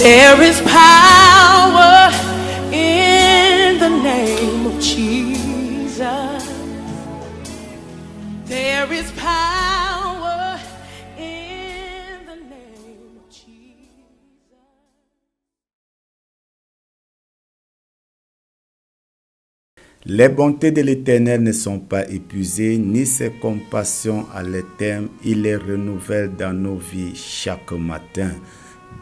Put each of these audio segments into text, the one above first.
There is power in the name of Jesus. There is power in the name of Jesus. Les bontés de l'Éternel ne sont pas épuisées, ni ses compassions à l'éternel. Il les renouvelle dans nos vies chaque matin.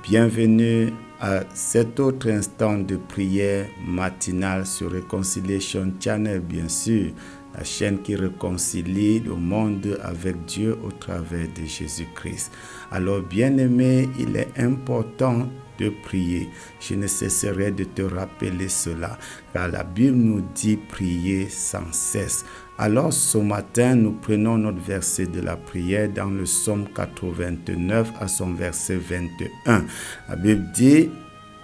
Bienvenue à cet autre instant de prière matinale sur Reconciliation Channel, bien sûr, la chaîne qui réconcilie le monde avec Dieu au travers de Jésus-Christ. Alors, bien-aimé, il est important de prier. Je ne cesserai de te rappeler cela, car la Bible nous dit prier sans cesse. Alors ce matin, nous prenons notre verset de la prière dans le psaume 89 à son verset 21. La Bible dit,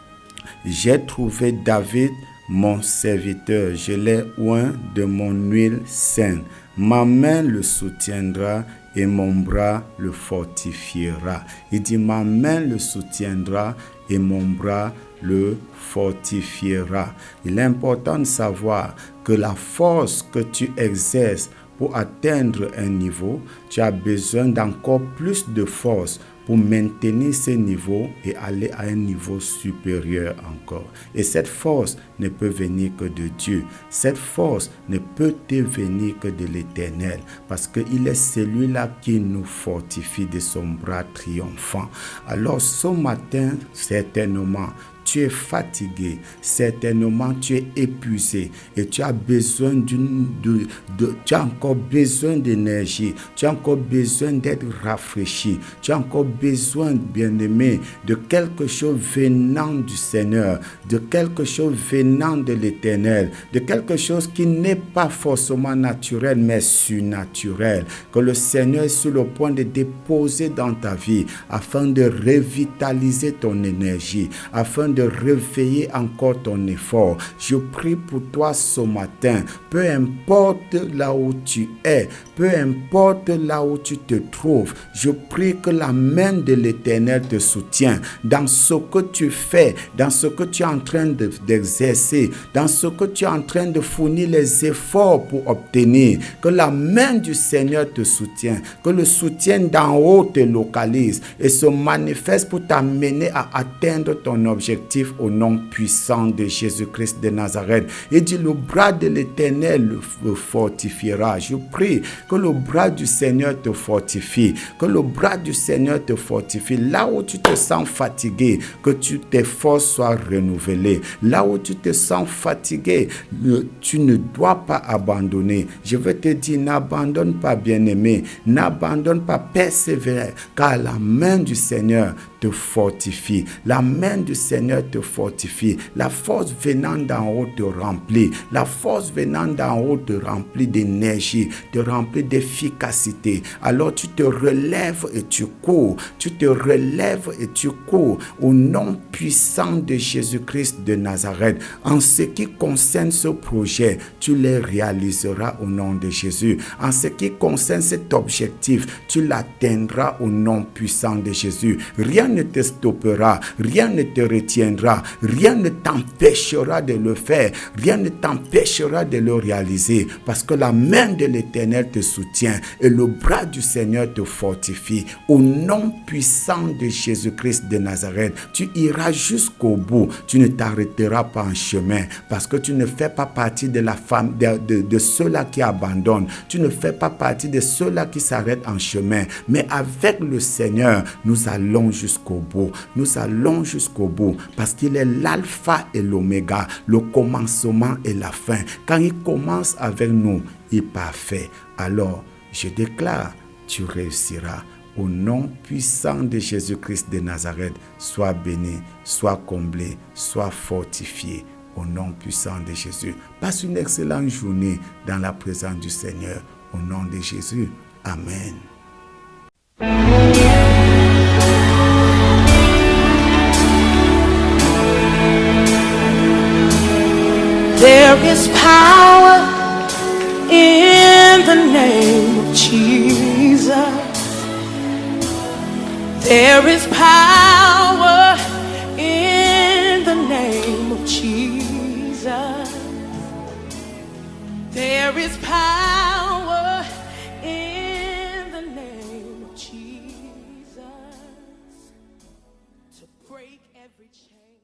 « J'ai trouvé David, mon serviteur, je l'ai oint de mon huile sainte. Ma main le soutiendra et mon bras le fortifiera. » Il dit, ma main le soutiendra et mon bras le fortifiera. Il est important de savoir que la force que tu exerces pour atteindre un niveau, tu as besoin d'encore plus de force pour maintenir ce niveau et aller à un niveau supérieur encore. Et cette force ne peut venir que de Dieu. Cette force ne peut te venir que de l'Éternel, parce qu'il est celui-là qui nous fortifie de son bras triomphant. Alors ce matin, certainement, tu es fatigué, certainement tu es épuisé et tu as besoin tu as encore besoin d'énergie, tu as encore besoin d'être rafraîchi, tu as encore besoin, bien-aimé, de quelque chose venant du Seigneur, de quelque chose venant de l'Éternel, de quelque chose qui n'est pas forcément naturel mais surnaturel, que le Seigneur est sur le point de déposer dans ta vie afin de revitaliser ton énergie, afin de réveiller encore ton effort. Je prie pour toi ce matin, peu importe là où tu es, peu importe là où tu te trouves, je prie que la main de l'Éternel te soutienne dans ce que tu fais, dans ce que tu es en train d'exercer, dans ce que tu es en train de fournir les efforts pour obtenir, que la main du Seigneur te soutienne, que le soutien d'en haut te localise et se manifeste pour t'amener à atteindre ton objectif au nom puissant de Jésus-Christ de Nazareth. Et dit, le bras de l'Éternel le fortifiera. Je prie que le bras du Seigneur te fortifie, que le bras du Seigneur te fortifie. Là où tu te sens fatigué, que tes forces soient renouvelées. Là où tu te sens fatigué, tu ne dois pas abandonner. Je veux te dire, n'abandonne pas, bien-aimé, n'abandonne pas, persévère, car la main du Seigneur te fortifie. La main du Seigneur te fortifie. La force venant d'en haut te remplit. La force venant d'en haut te remplit d'énergie, te remplit d'efficacité. Alors tu te relèves et tu cours. Tu te relèves et tu cours au nom puissant de Jésus-Christ de Nazareth. En ce qui concerne ce projet, tu les réaliseras au nom de Jésus. En ce qui concerne cet objectif, tu l'atteindras au nom puissant de Jésus. Rien ne te stoppera, rien ne te retiendra, rien ne t'empêchera de le faire, rien ne t'empêchera de le réaliser, parce que la main de l'Éternel te soutient et le bras du Seigneur te fortifie. Au nom puissant de Jésus-Christ de Nazareth, tu iras jusqu'au bout, tu ne t'arrêteras pas en chemin, parce que tu ne fais pas partie de la femme de ceux-là qui abandonnent, tu ne fais pas partie de ceux-là qui s'arrêtent en chemin, mais avec le Seigneur, nous allons jusqu'au bout. Nous allons jusqu'au bout parce qu'il est l'alpha et l'oméga, le commencement et la fin. Quand il commence avec nous, il est parfait. Alors, je déclare, tu réussiras. Au nom puissant de Jésus-Christ de Nazareth, sois béni, sois comblé, sois fortifié. Au nom puissant de Jésus. Passe une excellente journée dans la présence du Seigneur. Au nom de Jésus. Amen. There is power in the name of Jesus. There is power in is power in the name of Jesus to break every chain.